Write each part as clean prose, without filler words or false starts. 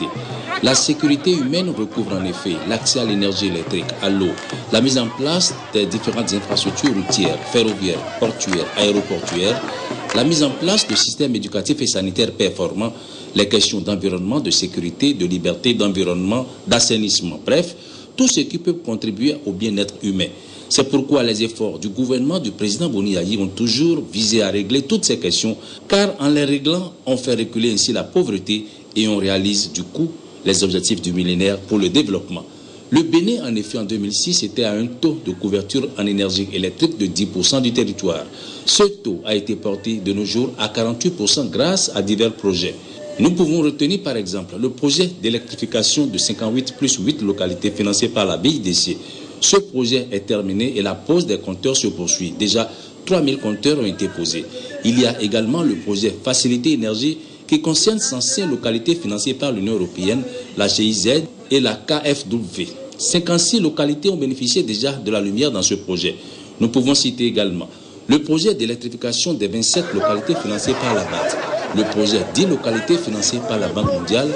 sécurité. La sécurité humaine recouvre en effet l'accès à l'énergie électrique, à l'eau, la mise en place des différentes infrastructures routières, ferroviaires, portuaires, aéroportuaires, la mise en place de systèmes éducatifs et sanitaires performants, les questions d'environnement, de sécurité, de liberté, d'environnement, d'assainissement, bref, tout ce qui peut contribuer au bien-être humain. C'est pourquoi les efforts du gouvernement du président Boni Yayi ont toujours visé à régler toutes ces questions, car en les réglant, on fait reculer ainsi la pauvreté et on réalise du coup les objectifs du millénaire pour le développement. Le Bénin, en effet, en 2006, était à un taux de couverture en énergie électrique de 10% du territoire. Ce taux a été porté de nos jours à 48% grâce à divers projets. Nous pouvons retenir par exemple le projet d'électrification de 58 plus 8 localités financées par la BIDC. Ce projet est terminé et la pose des compteurs se poursuit. Déjà, 3000 compteurs ont été posés. Il y a également le projet Facilité Énergie qui concerne 105 localités financées par l'Union européenne, la GIZ et la KfW. 56 localités ont bénéficié déjà de la lumière dans ce projet. Nous pouvons citer également le projet d'électrification des 27 localités financées par la BAD, le projet 10 localités financées par la Banque mondiale,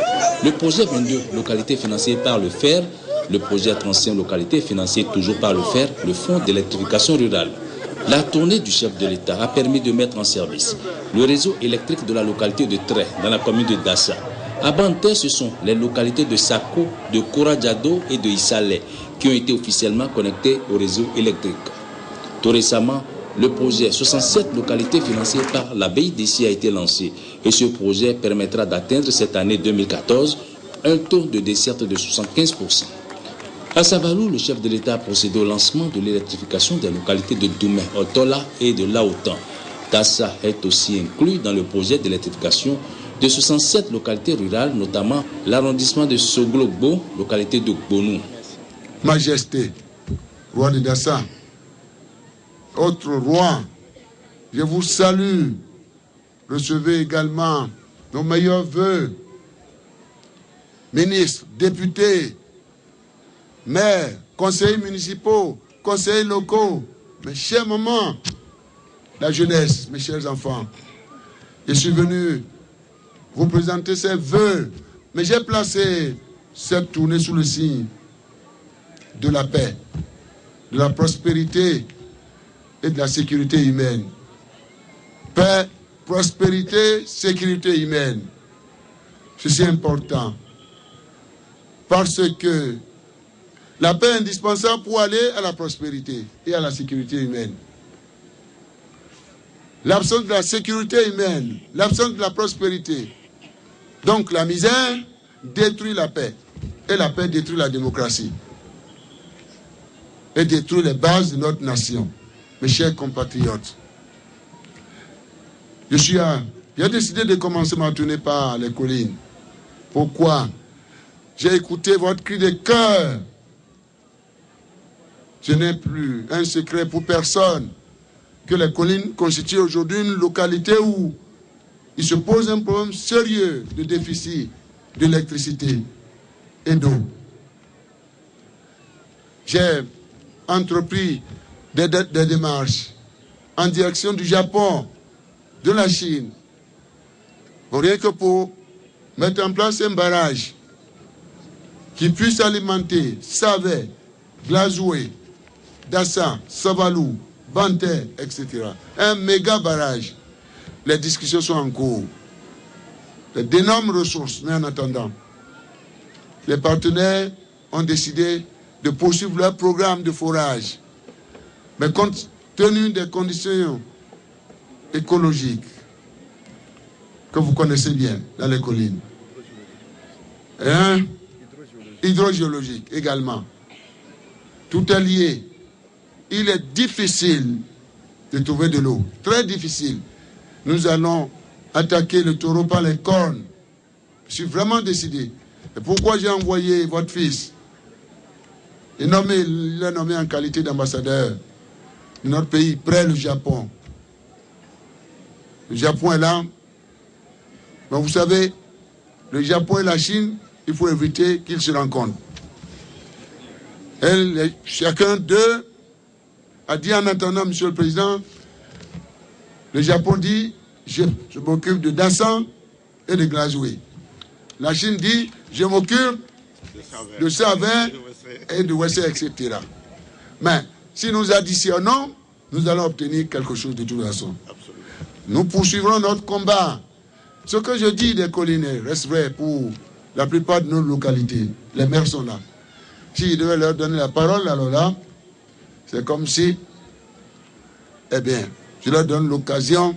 le projet 22 localités financées par le FER, le projet 35 localités financé toujours par le FER, le Fonds d'électrification rurale. La tournée du chef de l'État a permis de mettre en service le réseau électrique de la localité de Tré, dans la commune de Dassa. À Banté, ce sont les localités de Sako, de Koradjado et de Issalé qui ont été officiellement connectées au réseau électrique. Tout récemment, le projet 67 localités financées par la BIDC a été lancé et ce projet permettra d'atteindre cette année 2014 un taux de desserte de 75%. À Savalou, le chef de l'État a procédé au lancement de l'électrification des localités de Doumé, Otola et de Laoutan. Dassa est aussi inclus dans le projet d'électrification de 67 localités rurales, notamment l'arrondissement de Soglogbo, localité de Gbonou. Majesté, roi de Dassa, autre roi, je vous salue. Recevez également nos meilleurs vœux, ministres, députés, maires, conseillers municipaux, conseillers locaux, mes chers mamans, la jeunesse, mes chers enfants. Je suis venu vous présenter ces vœux, mais j'ai placé cette tournée sous le signe de la paix, de la prospérité et de la sécurité humaine. Paix, prospérité, sécurité humaine. Ceci est important parce que la paix est indispensable pour aller à la prospérité et à la sécurité humaine. L'absence de la sécurité humaine, l'absence de la prospérité, donc la misère détruit la paix. Et la paix détruit la démocratie. Et détruit les bases de notre nation. Mes chers compatriotes, j'ai décidé de commencer ma tournée par les collines. Pourquoi? J'ai écouté votre cri de cœur. Ce n'est plus un secret pour personne que les collines constituent aujourd'hui une localité où il se pose un problème sérieux de déficit d'électricité et d'eau. J'ai entrepris des démarches en direction du Japon, de la Chine, rien que pour mettre en place un barrage qui puisse alimenter Savé, Glazoué, Dassa, Savalou, Banté, etc. Un méga barrage. Les discussions sont en cours. D'énormes ressources, mais en attendant, les partenaires ont décidé de poursuivre leur programme de forage. Mais compte tenu des conditions écologiques que vous connaissez bien dans les collines, hydrogéologique également, tout est lié. Il est difficile de trouver de l'eau, très difficile. Nous allons attaquer le taureau par les cornes. Je suis vraiment décidé. Et pourquoi j'ai envoyé votre fils? Il l'a nommé en qualité d'ambassadeur de notre pays, près le Japon. Le Japon est là. Mais vous savez, le Japon et la Chine, il faut éviter qu'ils se rencontrent. Chacun d'eux a dit en attendant, Monsieur le Président, le Japon dit, je m'occupe de Dassa et de Glazoué. La Chine dit, je m'occupe de Savin et de Wessé, etc. Mais si nous additionnons, nous allons obtenir quelque chose de toute façon. Nous poursuivrons notre combat. Ce que je dis des collines reste vrai pour la plupart de nos localités. Les maires sont là. Si je devais leur donner la parole, alors là, c'est comme si, eh bien, je leur donne l'occasion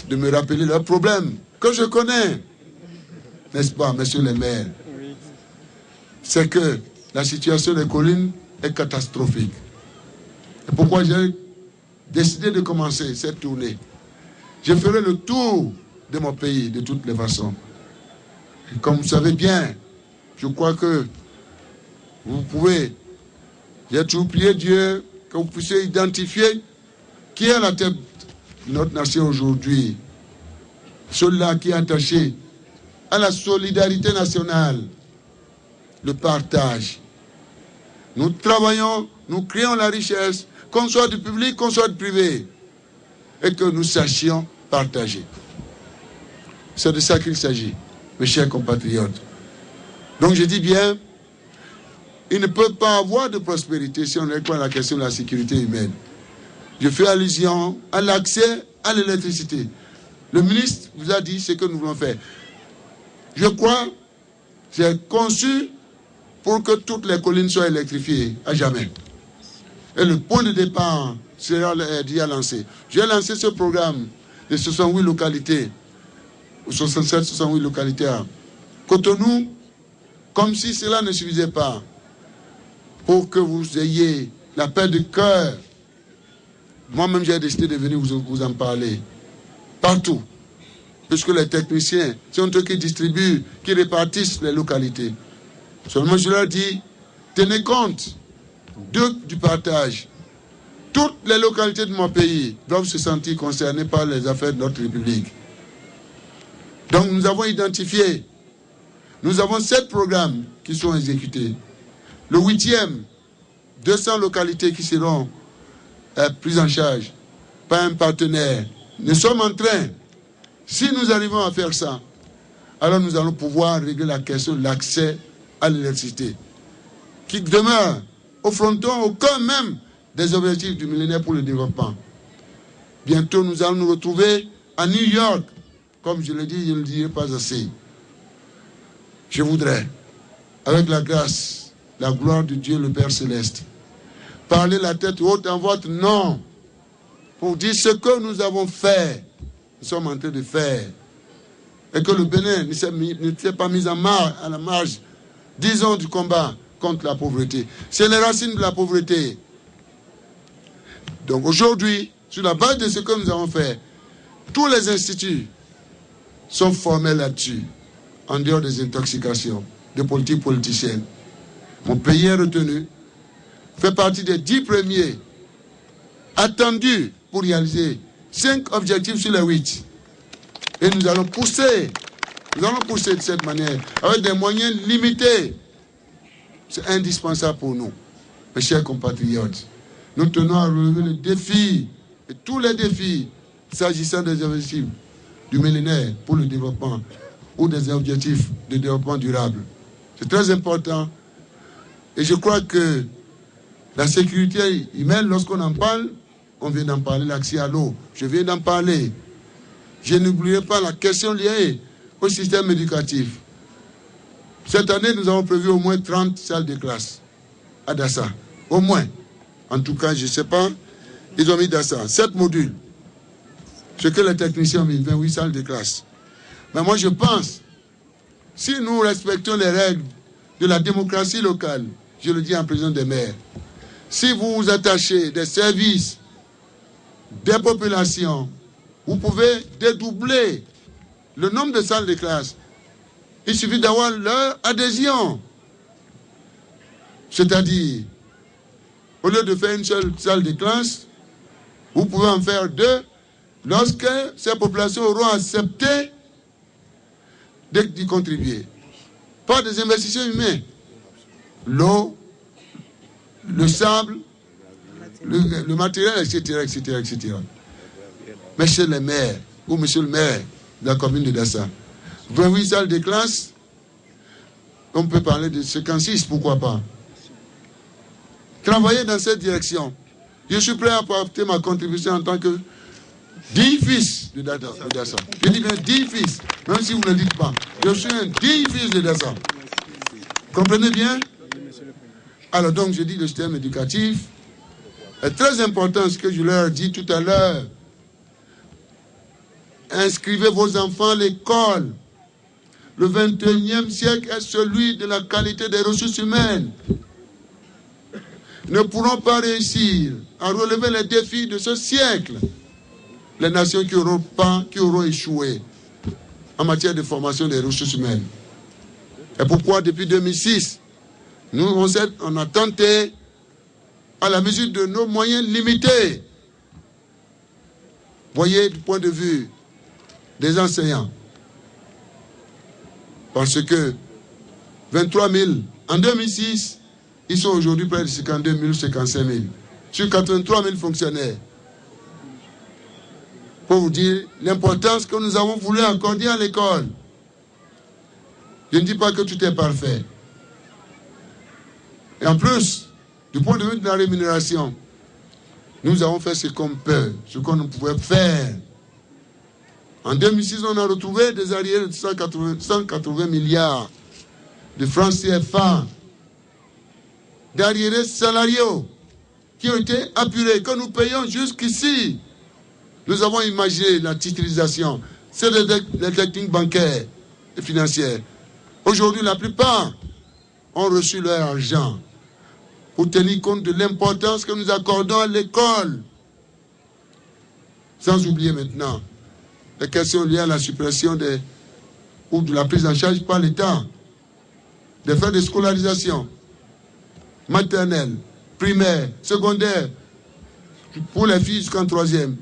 de me rappeler leurs problèmes que je connais. N'est-ce pas, messieurs les maires? C'est que la situation des collines est catastrophique. Et pourquoi j'ai décidé de commencer cette tournée? Je ferai le tour de mon pays de toutes les façons. Et comme vous savez bien, je crois que vous pouvez, j'ai toujours prié Dieu que vous puissiez identifier qui est à la tête de notre nation aujourd'hui. Celui-là qui est attaché à la solidarité nationale, le partage. Nous travaillons, nous créons la richesse, qu'on soit du public, qu'on soit du privé, et que nous sachions partager. C'est de ça qu'il s'agit, mes chers compatriotes. Donc je dis bien, il ne peut pas avoir de prospérité si on ne règle pas la question de la sécurité humaine. Je fais allusion à l'accès à l'électricité. Le ministre vous a dit ce que nous voulons faire. Je crois, c'est conçu pour que toutes les collines soient électrifiées à jamais. Et le point de départ sera déjà lancé. J'ai lancé ce programme de 68 localités, ou 67, 68 localités à Cotonou, comme si cela ne suffisait pas, pour que vous ayez la paix de cœur. Moi-même, j'ai décidé de venir vous en parler. Partout. Puisque les techniciens, c'est eux qui distribuent, qui répartissent les localités. Seulement, je leur dis, tenez compte du partage. Toutes les localités de mon pays doivent se sentir concernées par les affaires de notre République. Donc, nous avons identifié, nous avons 7 programmes qui sont exécutés. Le 8e, 200 localités qui seront prises en charge par un partenaire. Nous sommes en train, si nous arrivons à faire ça, alors nous allons pouvoir régler la question de l'accès à l'électricité, qui demeure au fronton, au cœur même des objectifs du millénaire pour le développement. Bientôt, nous allons nous retrouver à New York. Comme je l'ai dit, je ne le dirai pas assez. Je voudrais, avec la grâce, la gloire de Dieu le Père Céleste, parler la tête haute en votre nom, pour dire ce que nous avons fait, nous sommes en train de faire, et que le Bénin ne s'est pas mis à la marge, disons, du combat contre la pauvreté. C'est les racines de la pauvreté. Donc aujourd'hui, sur la base de ce que nous avons fait, tous les instituts sont formés là-dessus, en dehors des intoxications, des politiques politiciennes. Mon pays est retenu, fait partie des 10 premiers attendus pour réaliser 5 objectifs sur les 8. Et nous allons pousser de cette manière, avec des moyens limités. C'est indispensable pour nous, mes chers compatriotes. Nous tenons à relever le défi, et tous les défis, s'agissant des objectifs du millénaire pour le développement, ou des objectifs de développement durable. C'est très important. Et je crois que la sécurité humaine, lorsqu'on en parle, on vient d'en parler, l'accès à l'eau. Je viens d'en parler. Je n'oublierai pas la question liée au système éducatif. Cette année, nous avons prévu au moins 30 salles de classe à Dassa. Au moins. En tout cas, je ne sais pas. Ils ont mis Dassa. 7 modules. Ce que les techniciens ont mis, 28 salles de classe. Mais moi, je pense, si nous respectons les règles de la démocratie locale, je le dis en président des maires, si vous vous attachez des services, des populations, vous pouvez dédoubler le nombre de salles de classe. Il suffit d'avoir leur adhésion. C'est-à-dire, au lieu de faire une seule salle de classe, vous pouvez en faire 2 lorsque ces populations auront accepté d'y contribuer. Pas des investissements humains. L'eau, le sable, le matériel, etc., etc., etc. Monsieur le maire, ou monsieur le maire de la commune de Dassa, 28 salles de classe, On peut parler de 56, pourquoi pas. Travailler dans cette direction. Je suis prêt à apporter ma contribution en tant que 10 fils de Dassa. Je dis bien 10 fils, même si vous ne le dites pas. Je suis un 10 fils de Dassa. Comprenez bien? Alors donc, je dis le système éducatif est très important, ce que je leur ai dit tout à l'heure. Inscrivez vos enfants à l'école. Le 21e siècle est celui de la qualité des ressources humaines. Ne pourront pas réussir à relever les défis de ce siècle les nations qui auront échoué en matière de formation des ressources humaines. Et pourquoi depuis 2006, nous on a tenté, à la mesure de nos moyens limités, voyez du point de vue des enseignants, parce que 23 000 en 2006, ils sont aujourd'hui près de 52 000, 55 000. Sur 83 000 fonctionnaires. Pour vous dire l'importance que nous avons voulu accorder à l'école. Je ne dis pas que tout est parfait. Et en plus, du point de vue de la rémunération, nous avons fait ce qu'on peut, ce qu'on pouvait faire. En 2006, on a retrouvé des arriérés de 180 milliards de francs CFA, d'arriérés salariaux qui ont été apurés, que nous payons jusqu'ici. Nous avons imaginé la titrisation, c'est les techniques bancaires et financières. Aujourd'hui, la plupart ont reçu leur argent pour tenir compte de l'importance que nous accordons à l'école. Sans oublier maintenant les questions liées à la suppression ou de la prise en charge par l'État des frais de scolarisation maternelle, primaire, secondaire, pour les filles jusqu'en 3e.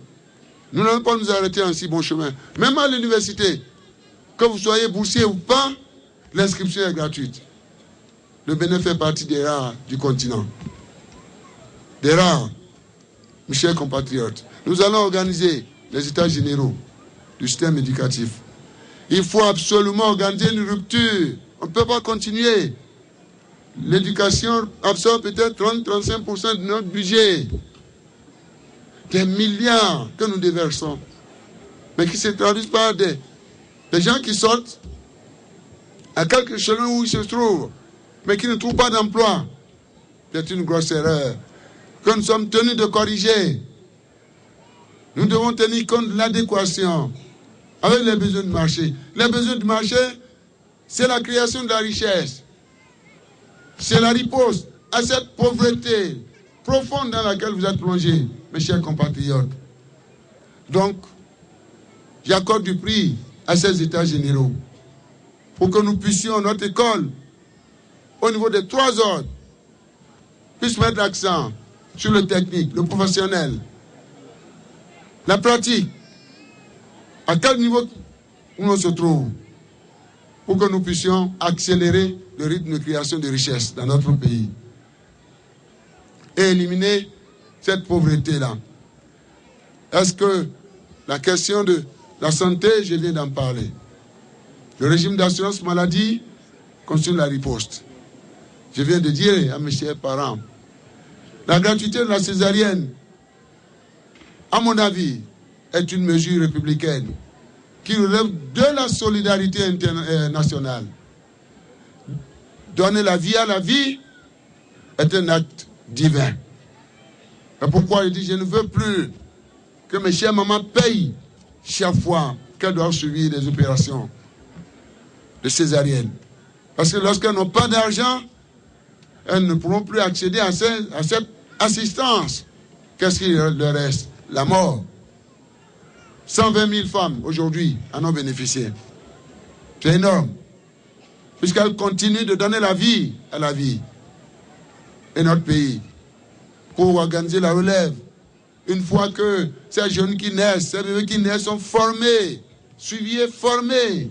Nous n'allons pas nous arrêter en si bon chemin. Même à l'université, que vous soyez boursier ou pas, l'inscription est gratuite. Le Bénin fait partie des rares du continent. Des rares, mes chers compatriotes. Nous allons organiser les états généraux du système éducatif. Il faut absolument organiser une rupture. On ne peut pas continuer. L'éducation absorbe peut-être 30-35% de notre budget. Des milliards que nous déversons, mais qui se traduisent par des gens qui sortent à quelque échelon où ils se trouvent, mais qui ne trouvent pas d'emploi. C'est une grosse erreur que nous sommes tenus de corriger. Nous devons tenir compte de l'adéquation avec les besoins du marché. Les besoins du marché, c'est la création de la richesse. C'est la riposte à cette pauvreté profonde dans laquelle vous êtes plongés, mes chers compatriotes. Donc, j'accorde du prix à ces états généraux pour que nous puissions, notre école, au niveau des 3 ordres, puisse mettre l'accent sur le technique, le professionnel, la pratique, à quel niveau où on se trouve, pour que nous puissions accélérer le rythme de création de richesses dans notre pays et éliminer cette pauvreté-là. Est-ce que la question de la santé, je viens d'en parler. Le régime d'assurance maladie constitue la riposte. Je viens de dire à mes chers parents, la gratuité de la césarienne, à mon avis, est une mesure républicaine qui relève de la solidarité internationale. Donner la vie à la vie est un acte divin. Et pourquoi je dis, je ne veux plus que mes chères mamans payent chaque fois qu'elles doivent subir des opérations de césarienne. Parce que lorsqu'elles n'ont pas d'argent, elles ne pourront plus accéder à cette assistance. Qu'est-ce qu'il leur reste? La mort. 120 000 femmes aujourd'hui en ont bénéficié. C'est énorme. Puisqu'elles continuent de donner la vie à la vie. Et notre pays, pour organiser la relève, une fois que ces jeunes qui naissent, ces bébés qui naissent sont formés, suivis et formés.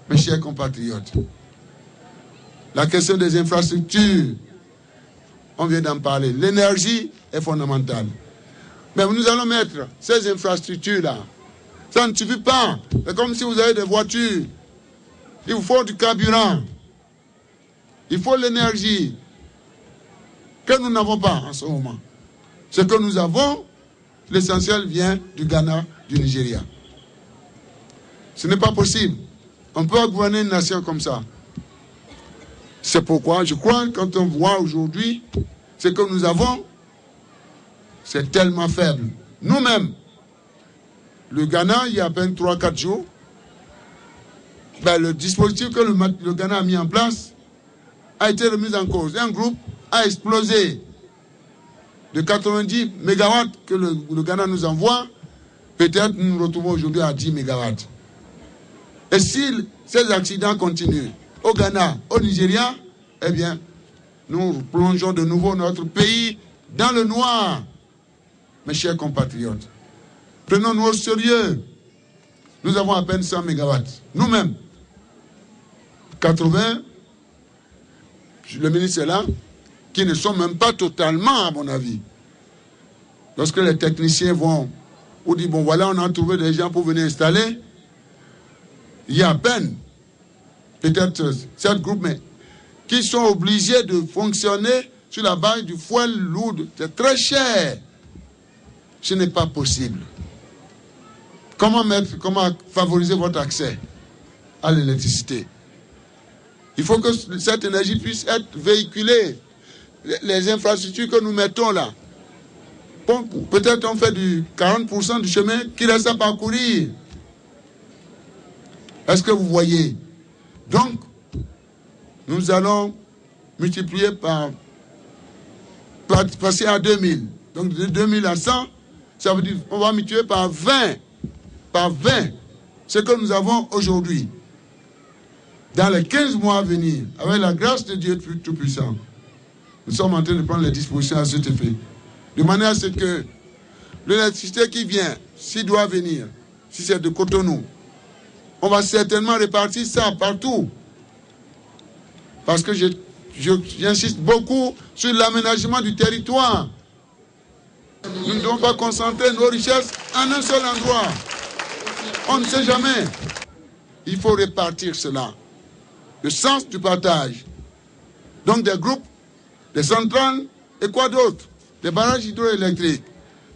Mes chers compatriotes, la question des infrastructures, on vient d'en parler. L'énergie est fondamentale. Mais nous allons mettre ces infrastructures-là. Ça ne suffit pas. C'est comme si vous avez des voitures. Il vous faut du carburant. Il faut l'énergie que nous n'avons pas en ce moment. Ce que nous avons, l'essentiel vient du Ghana, du Nigeria. Ce n'est pas possible. On peut pas gouverner une nation comme ça. C'est pourquoi je crois que quand on voit aujourd'hui ce que nous avons, c'est tellement faible. Nous-mêmes, le Ghana, il y a à peine 3-4 jours, le dispositif que le Ghana a mis en place a été remis en cause. Un groupe a explosé de 90 mégawatts que le Ghana nous envoie. Peut-être nous nous retrouvons aujourd'hui à 10 mégawatts. Et si ces accidents continuent au Ghana, au Nigeria, eh bien, nous plongeons de nouveau notre pays dans le noir. Mes chers compatriotes, prenons-nous au sérieux. Nous avons à peine 100 mégawatts. Nous-mêmes, 80, le ministre est là, qui ne sont même pas totalement, à mon avis. Lorsque les techniciens vont, ou disent, bon voilà, on a trouvé des gens pour venir installer, il y a à peine, peut-être 7 groupes, mais qui sont obligés de fonctionner sur la base du foil lourd. C'est très cher. Ce n'est pas possible. Comment favoriser votre accès à l'électricité? Il faut que cette énergie puisse être véhiculée. Les infrastructures que nous mettons là, peut-être on fait du 40% du chemin qui reste à parcourir. Est-ce que vous voyez? Donc, nous allons multiplier passer à 2000. Donc, de 2000 à 100, ça veut dire qu'on va multiplier par 20. Par 20, ce que nous avons aujourd'hui. Dans les 15 mois à venir, avec la grâce de Dieu Tout-Puissant, nous sommes en train de prendre les dispositions à cet effet. De manière à ce que l'électricité qui vient, s'il doit venir, si c'est de Cotonou, on va certainement répartir ça partout. Parce que j'insiste beaucoup sur l'aménagement du territoire. Nous ne devons pas concentrer nos richesses en un seul endroit. On ne sait jamais. Il faut répartir cela. Le sens du partage. Donc des groupes, des centrales et quoi d'autre? Des barrages hydroélectriques.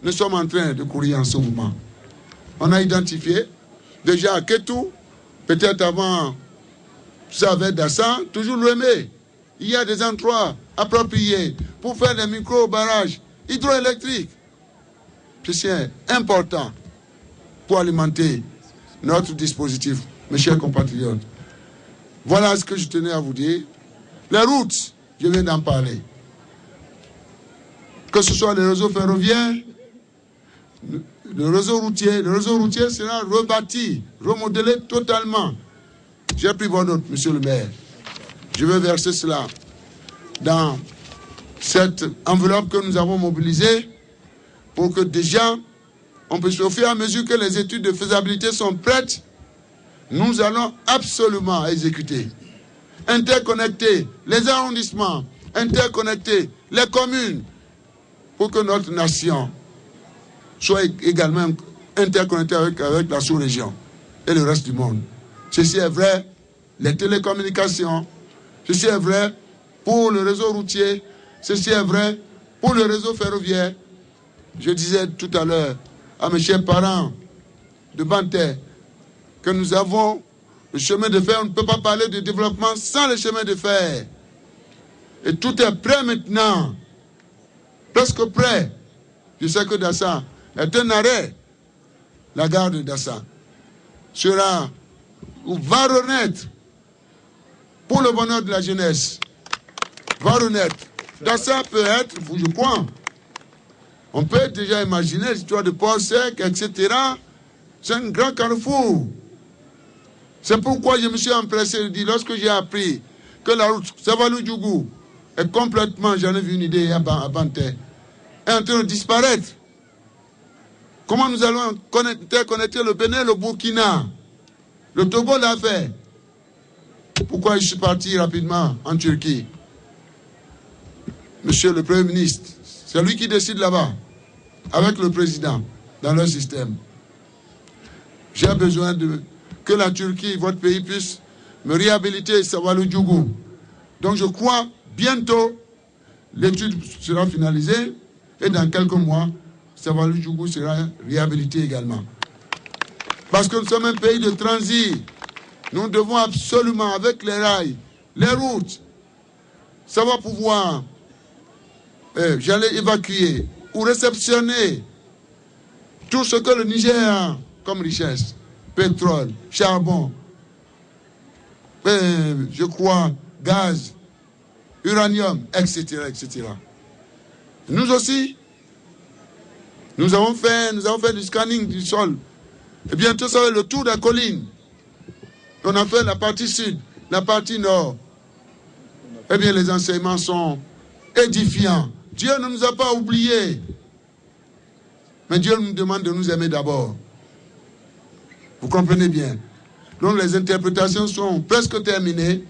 Nous sommes en train de courir en ce moment. On a identifié déjà à Kétou, peut-être avant ça avec Dassa, toujours l'OME. Il y a des endroits appropriés pour faire des micro-barrages hydroélectriques. C'est important pour alimenter notre dispositif, mes chers compatriotes. Voilà ce que je tenais à vous dire. Les routes, je viens d'en parler. Que ce soit le réseau ferroviaire, le réseau routier sera rebâti, remodelé totalement. J'ai pris votre note, monsieur le maire. Je vais verser cela dans cette enveloppe que nous avons mobilisée pour que déjà, on puisse, au fur et à mesure que les études de faisabilité sont prêtes, nous allons absolument exécuter. Interconnecter les arrondissements, interconnecter les communes, pour que notre nation soit également interconnectée avec la sous-région et le reste du monde. Ceci est vrai, les télécommunications, ceci est vrai pour le réseau routier, ceci est vrai pour le réseau ferroviaire. Je disais tout à l'heure à mes chers parents de Banté que nous avons le chemin de fer. On ne peut pas parler de développement sans le chemin de fer. Et tout est prêt maintenant. Presque prêt. Je sais que Dassa est un arrêt. La gare de Dassa sera ou va renaître pour le bonheur de la jeunesse. Va renaître. Dassa peut être, je crois, on peut déjà imaginer l'histoire de port sec, etc. C'est un grand carrefour. C'est pourquoi je me suis empressé de dire, lorsque j'ai appris que la route Savalou-Djougou est complètement, j'en ai vu une idée à Banté, est en train de disparaître. Comment nous allons interconnecter le Bénin, le Burkina? Le Togo l'a fait. Pourquoi je suis parti rapidement en Turquie? Monsieur le Premier ministre, c'est lui qui décide là-bas, avec le président, dans leur système. J'ai besoin que la Turquie, votre pays, puisse me réhabiliter Savalou-Djougou Donc je crois, bientôt, l'étude sera finalisée et dans quelques mois, Saint-Valois-du-Djougou sera réhabilité également. Parce que nous sommes un pays de transit. Nous devons absolument, avec les rails, les routes, ça va pouvoir, j'allais évacuer ou réceptionner tout ce que le Niger a comme richesse. Pétrole, charbon, je crois, gaz, uranium, etc., etc. Nous aussi, nous avons fait du scanning du sol. Et bientôt, ça va être le tour de la colline. On a fait la partie sud, la partie nord. Eh bien, les enseignements sont édifiants. Dieu ne nous a pas oubliés. Mais Dieu nous demande de nous aimer d'abord. Vous comprenez bien. Donc, les interprétations sont presque terminées.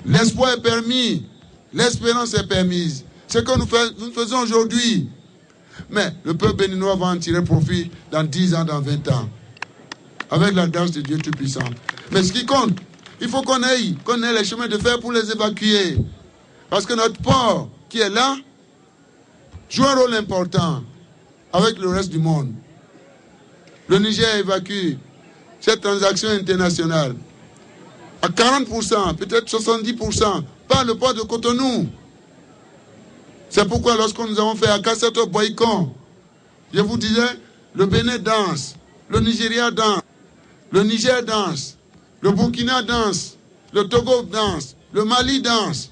L'espoir est permis. L'espérance est permise. Ce que nous faisons aujourd'hui. Mais le peuple béninois va en tirer profit dans 10 ans, dans 20 ans. Avec la grâce de Dieu Tout-Puissant. Mais ce qui compte, il faut qu'on ait les chemins de fer pour les évacuer. Parce que notre port qui est là joue un rôle important avec le reste du monde. Le Niger évacue cette transaction internationale à 40%, peut-être 70% par le port de Cotonou. C'est pourquoi lorsque nous avons fait à Kassato Boycon, je vous disais, le Bénin danse, le Nigeria danse, le Niger danse, le Burkina danse, le Togo danse, le Mali danse.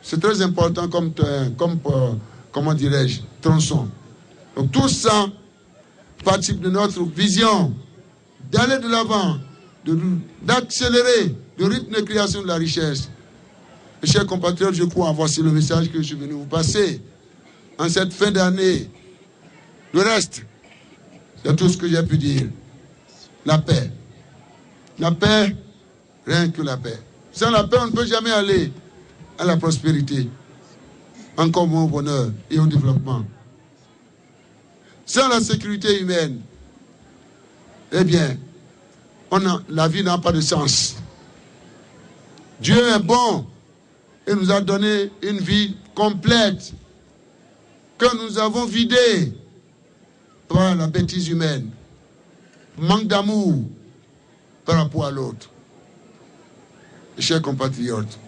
C'est très important comme comment dirais-je, tronçon. Donc tout ça participe de notre vision d'aller de l'avant, d'accélérer le rythme de création de la richesse. Et chers compatriotes, je crois, voici le message que je suis venu vous passer en cette fin d'année. Le reste, c'est tout ce que j'ai pu dire. La paix. La paix, rien que la paix. Sans la paix, on ne peut jamais aller à la prospérité, encore moins au bonheur et au développement. Sans la sécurité humaine, eh bien, la vie n'a pas de sens. Dieu est bon et nous a donné une vie complète que nous avons vidée par la bêtise humaine, manque d'amour par rapport à l'autre. Chers compatriotes,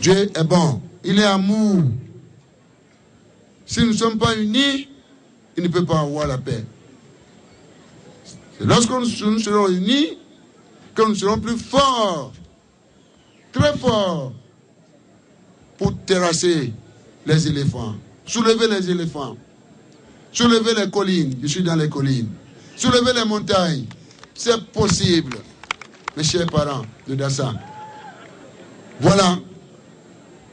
Dieu est bon, il est amour. Si nous ne sommes pas unis, il ne peut pas avoir la paix. C'est lorsque nous serons unis que nous serons plus forts, très forts, pour terrasser les éléphants, soulever les éléphants, soulever les collines, je suis dans les collines, soulever les montagnes. C'est possible, mes chers parents de Dassa. Voilà.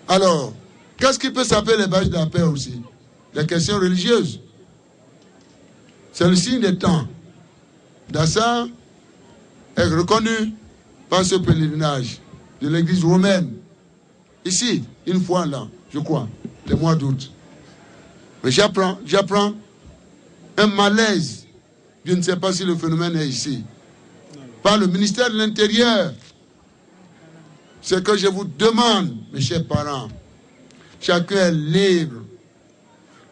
Alors, qu'est-ce qui peut s'appeler les bâches de la paix aussi? Les questions religieuses. C'est le signe des temps. Dassa est reconnu par ce pèlerinage de l'église romaine. Ici, une fois là, je crois, le mois d'août. Mais j'apprends un malaise. Je ne sais pas si le phénomène est ici. Par le ministère de l'Intérieur. Ce que je vous demande, mes chers parents, chacun est libre.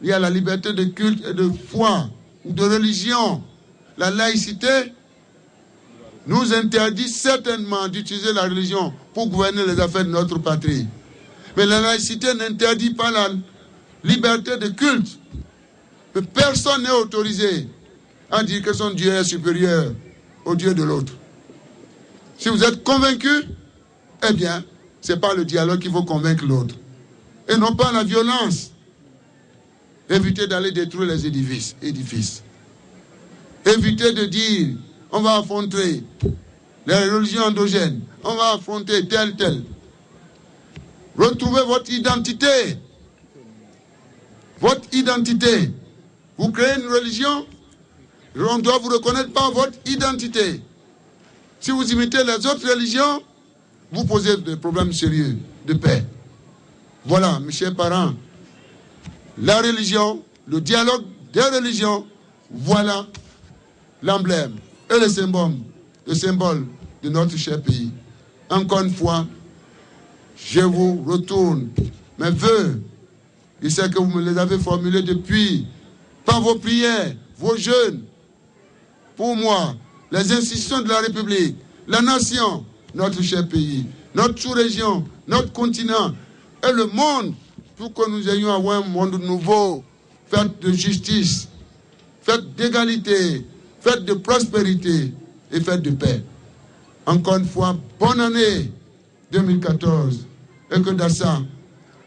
Il y a la liberté de culte et de foi ou de religion. La laïcité nous interdit certainement d'utiliser la religion pour gouverner les affaires de notre patrie. Mais la laïcité n'interdit pas la liberté de culte. Mais personne n'est autorisé à dire que son Dieu est supérieur au Dieu de l'autre. Si vous êtes convaincu, eh bien, c'est par le dialogue qu'il faut convaincre l'autre. Et non pas la violence. Évitez d'aller détruire les édifices. Évitez de dire, on va affronter les religions endogènes, on va affronter tel. Retrouvez votre identité. Votre identité. Vous créez une religion, on doit vous reconnaître par votre identité. Si vous imitez les autres religions, vous posez des problèmes sérieux de paix. Voilà, mes chers parents, la religion, le dialogue des religions, voilà l'emblème et le symbole de notre cher pays. Encore une fois, je vous retourne mes vœux. Je sais que vous me les avez formulés depuis, par vos prières, vos jeûnes. Pour moi, les institutions de la République, la nation, notre cher pays, notre sous-région, notre continent et le monde, pour que nous ayons un monde nouveau, fait de justice, fait d'égalité, fait de prospérité et fait de paix. Encore une fois, bonne année 2014. Et que dans ça,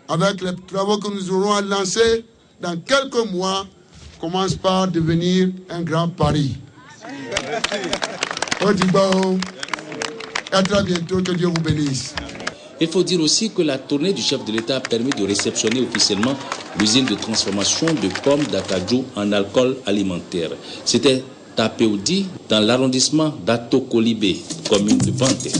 avec les travaux que nous aurons à lancer dans quelques mois, commence par devenir un grand pari. Merci. À très bientôt, que Dieu vous bénisse. Il faut dire aussi que la tournée du chef de l'État a permis de réceptionner officiellement l'usine de transformation de pommes d'Akadjo en alcool alimentaire. C'était à Péoudi, dans l'arrondissement d'Ato-Kolibé, commune de Panté.